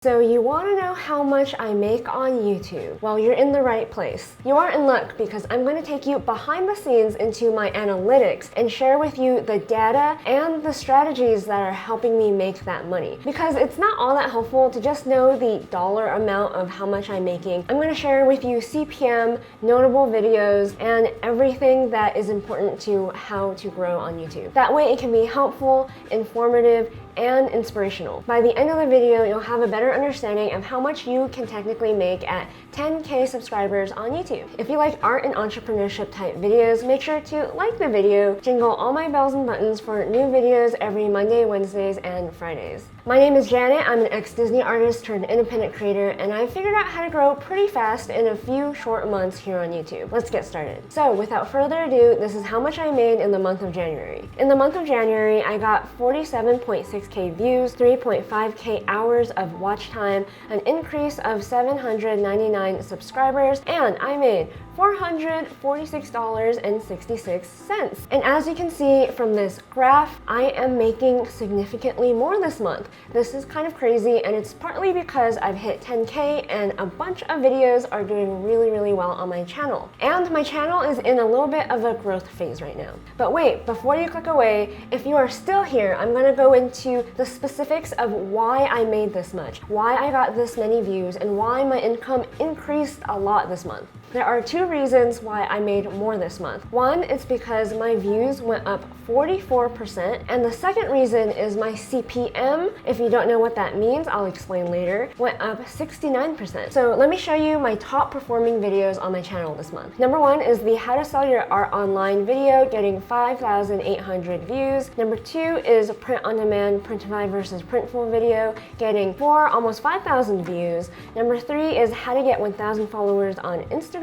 So you want to know how much I make on YouTube? Well, you're in the right place. You are in luck because I'm going to take you behind the scenes into my analytics and share with you the data and the strategies that are helping me make that money. Because it's not all that helpful to just know the dollar amount of how much I'm making. I'm going to share with you CPM, notable videos, and everything that is important to how to grow on YouTube. That way it can be helpful, informative, and inspirational. By the end of the video, you'll have a better understanding of how much you can technically make at 10K subscribers on YouTube. If you like art and entrepreneurship type videos, make sure to like the video, jingle all my bells and buttons for new videos every Monday, Wednesdays, and Fridays. My name is Janet. I'm an ex-Disney artist turned independent creator, and I figured out how to grow pretty fast in a few short months here on YouTube. Let's get started. So without further ado, this is how much I made in the month of January. In the month of January, I got 47.6K views, 3.5K hours of watch time, an increase of 799 subscribers, and I made $446.66. And as you can see from this graph, I am making significantly more this month. This is kind of crazy, and it's partly because I've hit 10K and a bunch of videos are doing really well on my channel. And my channel is in a little bit of a growth phase right now. But wait, before you click away, if you are still here, I'm gonna go into the specifics of why I made this much, why I got this many views, and why my income increased a lot this month. There are two reasons why I made more this month. One, it's because my views went up 44%, and the second reason is my CPM, if you don't know what that means, I'll explain later, went up 69%. So let me show you my top performing videos on my channel this month. Number one is the How to Sell Your Art Online video, getting 5,800 views. Number two is Print on Demand, Printify versus Printful video, getting almost 5,000 views. Number three is How to Get 1,000 followers on Instagram,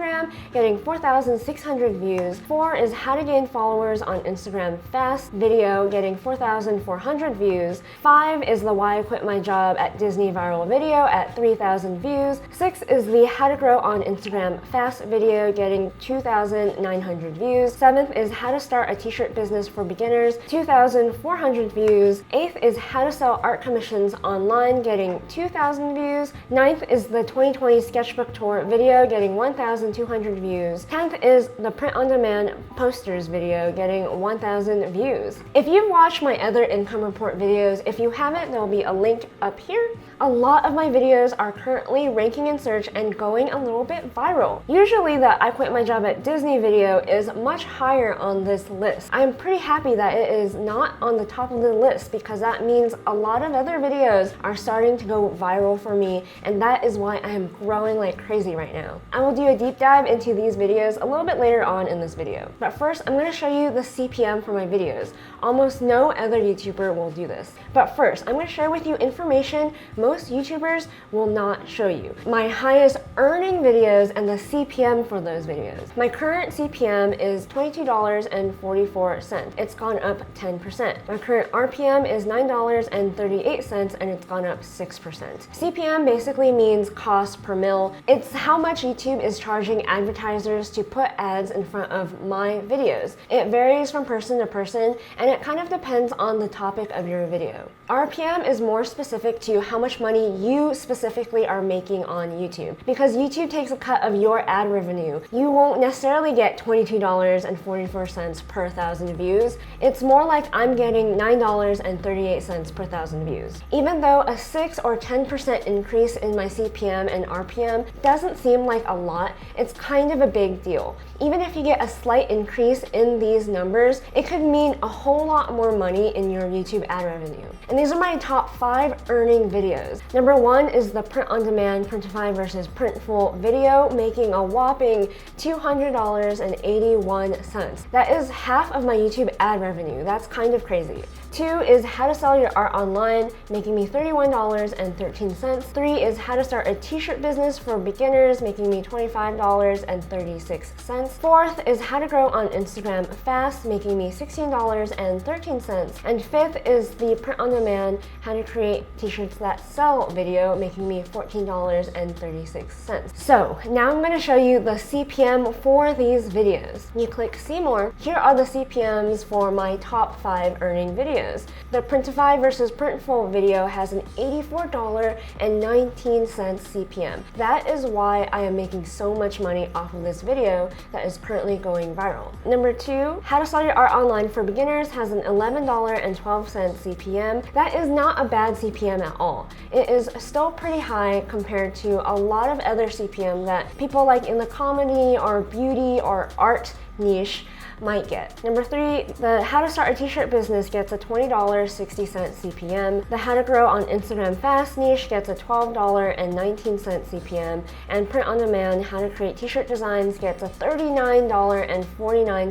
getting 4,600 views. 4 is How to Gain Followers on Instagram Fast video, getting 4,400 views. 5 is the Why I Quit My Job at Disney viral video at 3,000 views. 6 is the How to Grow on Instagram Fast video, getting 2,900 views. 7th is How to Start a T-shirt Business for Beginners, 2,400 views. 8th is How to Sell Art Commissions Online, getting 2,000 views. 9th is the 2020 Sketchbook Tour video, getting 1,200 views. 10th is the Print on Demand Posters video, getting 1,000 views. If you've watched my other income report videos, if you haven't, there'll be a link up here. A lot of my videos are currently ranking in search and going a little bit viral. Usually the I Quit My Job at Disney video is much higher on this list. I'm pretty happy that it is not on the top of the list because that means a lot of other videos are starting to go viral for me, and that is why I am growing like crazy right now. I will do a deep dive into these videos a little bit later on in this video. But first, I'm going to show you the CPM for my videos. Almost no other YouTuber will do this. But first, I'm going to share with you information most YouTubers will not show you. My highest earning videos and the CPM for those videos. My current CPM is $22.44. It's gone up 10%. My current RPM is $9.38 and it's gone up 6%. CPM basically means cost per mil. It's how much YouTube is charging advertisers to put ads in front of my videos. It varies from person to person, and it kind of depends on the topic of your video. RPM is more specific to how much money you specifically are making on YouTube, because YouTube takes a cut of your ad revenue. You won't necessarily get $22.44 per 1,000 views. It's more like I'm getting $9.38 per 1,000 views. Even though a 6 or 10% increase in my CPM and RPM doesn't seem like a lot, it's kind of a big deal. Even if you get a slight increase in these numbers, it could mean a whole lot more money in your YouTube ad revenue. And these are my top 5 earning videos. Number 1 is the Print on Demand, Printify versus Printful video, making a whopping $200.81. That is half of my YouTube ad revenue. That's kind of crazy. 2 is How to Sell Your Art Online, making me $31.13. 3 is How to Start a T-shirt Business for Beginners, making me $25.36. 4th is How to Grow on Instagram Fast, making me $16.13. And 5th is the Print on Demand, How to Create T-shirts That Sell video, making me $14.36. So now I'm going to show you the CPM for these videos. You click See More. Here are the CPMs for my top 5 earning videos. videos. The Printify versus Printful video has an $84.19 CPM. That is why I am making so much money off of this video that is currently going viral. Number 2, How to Sell Your Art Online for Beginners has an $11.12 CPM. That is not a bad CPM at all. It is still pretty high compared to a lot of other CPM that people like in the comedy or beauty or art niche might get. Number 3, the How to Start a T-shirt Business gets a $20.60 CPM. The How to Grow on Instagram Fast niche gets a $12.19 CPM. And Print on Demand, How to Create T-shirt Designs gets a $39.49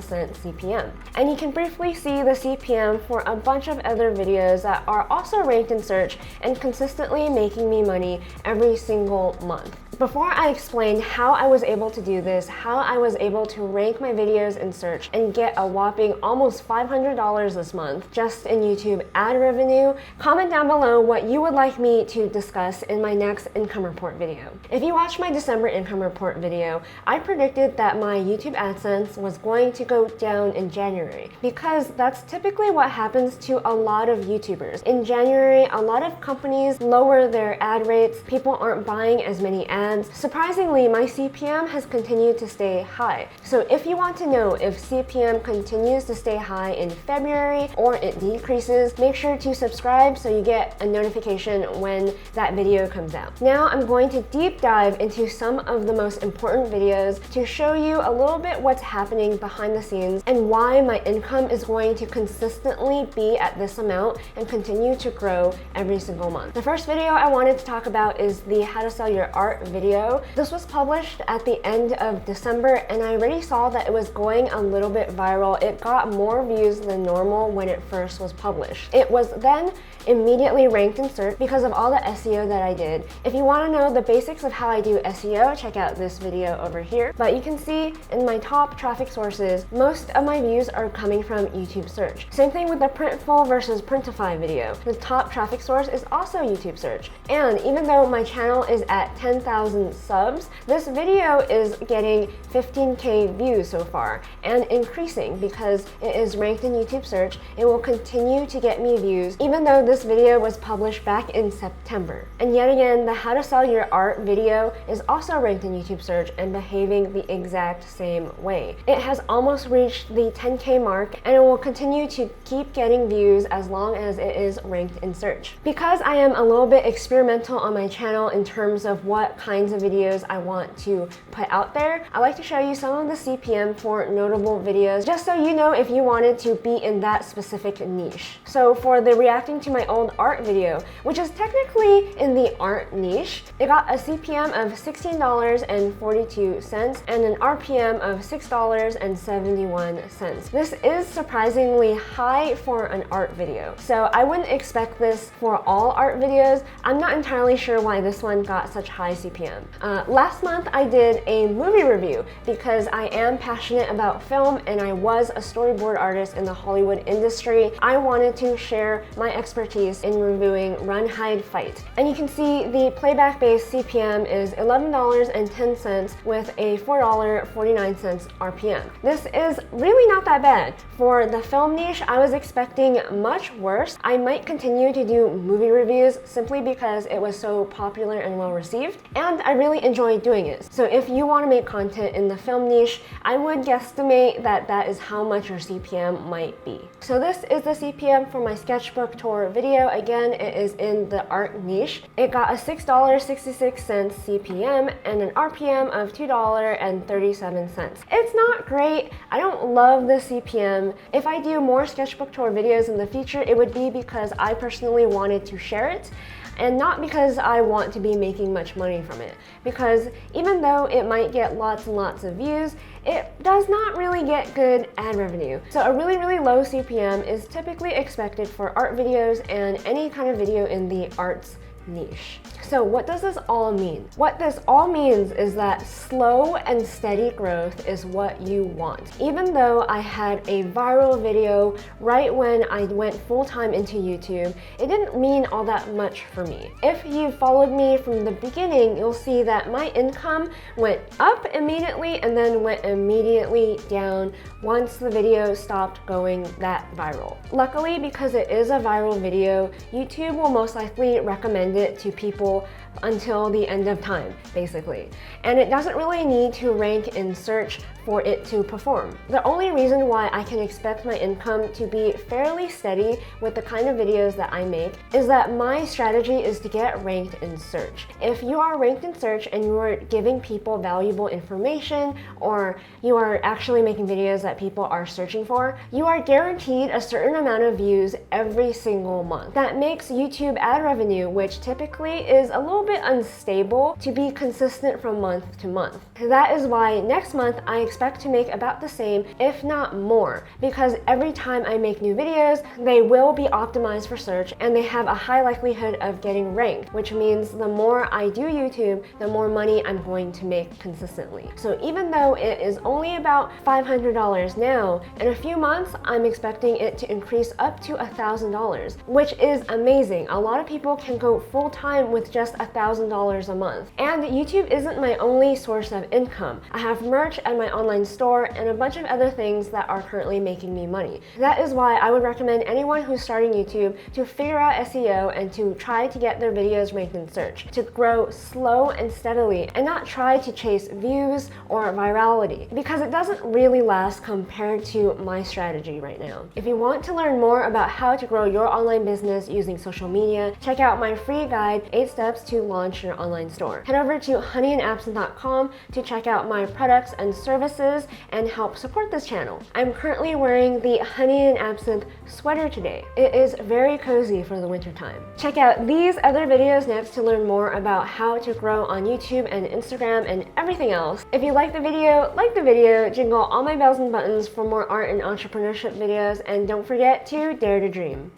CPM. And you can briefly see the CPM for a bunch of other videos that are also ranked in search and consistently making me money every single month. Before I explain how I was able to do this, how I was able to rank my videos in search and get a whopping almost $500 this month just in YouTube ad revenue, comment down below what you would like me to discuss in my next income report video. If you watched my December income report video, I predicted that my YouTube AdSense was going to go down in January because that's typically what happens to a lot of YouTubers. In January, a lot of companies lower their ad rates, people aren't buying as many ads. Surprisingly, my CPM has continued to stay high. So if you want to know if CPM continues to stay high in February or it decreases, make sure to subscribe so you get a notification when that video comes out. Now I'm going to deep dive into some of the most important videos to show you a little bit what's happening behind the scenes and why my income is going to consistently be at this amount and continue to grow every single month. The first video I wanted to talk about is the How to Sell Your Art video. This was published at the end of December and I already saw that it was going a little bit viral. It got more views than normal when it first was published. It was then immediately ranked in search because of all the SEO that I did. If you want to know the basics of how I do SEO, check out this video over here. But you can see in my top traffic sources, most of my views are coming from YouTube search. Same thing with the Printful versus Printify video. The top traffic source is also YouTube search. And even though my channel is at 10,000 subs, this video is getting 15K views so far and increasing because it is ranked in YouTube search. It will continue to get me views even though this video was published back in September. And yet again, the How to Sell Your Art video is also ranked in YouTube search and behaving the exact same way. It has almost reached the 10K mark and it will continue to keep getting views as long as it is ranked in search. Because I am a little bit experimental on my channel in terms of what kinds of videos I want to put out there, I like to show you some of the CPM for notable videos just so you know if you wanted to be in that specific niche. So for the reacting to my old art video, which is technically in the art niche, it got a CPM of $16.42 and an RPM of $6.71. This is surprisingly high for an art video. So I wouldn't expect this for all art videos. I'm not entirely sure why this one got such high CPM. Last month I did a movie review because I am passionate about film and I was a storyboard artist in the Hollywood industry. I wanted to share my expertise in reviewing Run, Hide, Fight. And you can see the playback-based CPM is $11.10 with a $4.49 RPM. This is really not that bad. For the film niche, I was expecting much worse. I might continue to do movie reviews simply because it was so popular and well received, and I really enjoyed doing it. So if you want to make content in the film niche, I would guesstimate that that is how much your CPM might be. So this is the CPM for my sketchbook tour video. Again, it is in the art niche. It got a $6.66 CPM and an RPM of $2.37. It's not great. I don't love the CPM. If I do more sketchbook tour videos in the future, it would be because I personally wanted to share it and not because I want to be making much money from it. Because even though it might get lots and lots of views, it does not really get good ad revenue. So a really, really low CPM is typically expected for art videos and any kind of video in the arts niche. So what does this all mean? What this all means is that slow and steady growth is what you want. Even though I had a viral video right when I went full-time into YouTube, it didn't mean all that much for me. If you followed me from the beginning, you'll see that my income went up immediately and then went immediately down once the video stopped going that viral. Luckily, because it is a viral video, YouTube will most likely recommend it to people until the end of time, basically. And it doesn't really need to rank in search for it to perform. The only reason why I can expect my income to be fairly steady with the kind of videos that I make is that my strategy is to get ranked in search. If you are ranked in search and you are giving people valuable information, or you are actually making videos that people are searching for, you are guaranteed a certain amount of views every single month. That makes YouTube ad revenue, which typically is a little bit unstable, to be consistent from month to month. That is why next month I expect to make about the same, if not more, because every time I make new videos, they will be optimized for search and they have a high likelihood of getting ranked, which means the more I do YouTube, the more money I'm going to make consistently. So even though it is only about $500 now, in a few months, I'm expecting it to increase up to $1,000, which is amazing. A lot of people can go full-time with just $1,000 a month. And YouTube isn't my only source of income. I have merch and my online store and a bunch of other things that are currently making me money. That is why I would recommend anyone who's starting YouTube to figure out SEO and to try to get their videos ranked in search, to grow slow and steadily and not try to chase views or virality, because it doesn't really last compared to my strategy right now. If you want to learn more about how to grow your online business using social media, check out my free guide, 8 Steps to Launch Your Online Store. Head over to honeyandabsinthe.com to check out my products and services and help support this channel. I'm currently wearing the Honey and Absinthe sweater today. It is very cozy for the winter time. Check out these other videos next to learn more about how to grow on YouTube and Instagram and everything else. If you like the video, jingle all my bells and buttons for more art and entrepreneurship videos, and don't forget to dare to dream.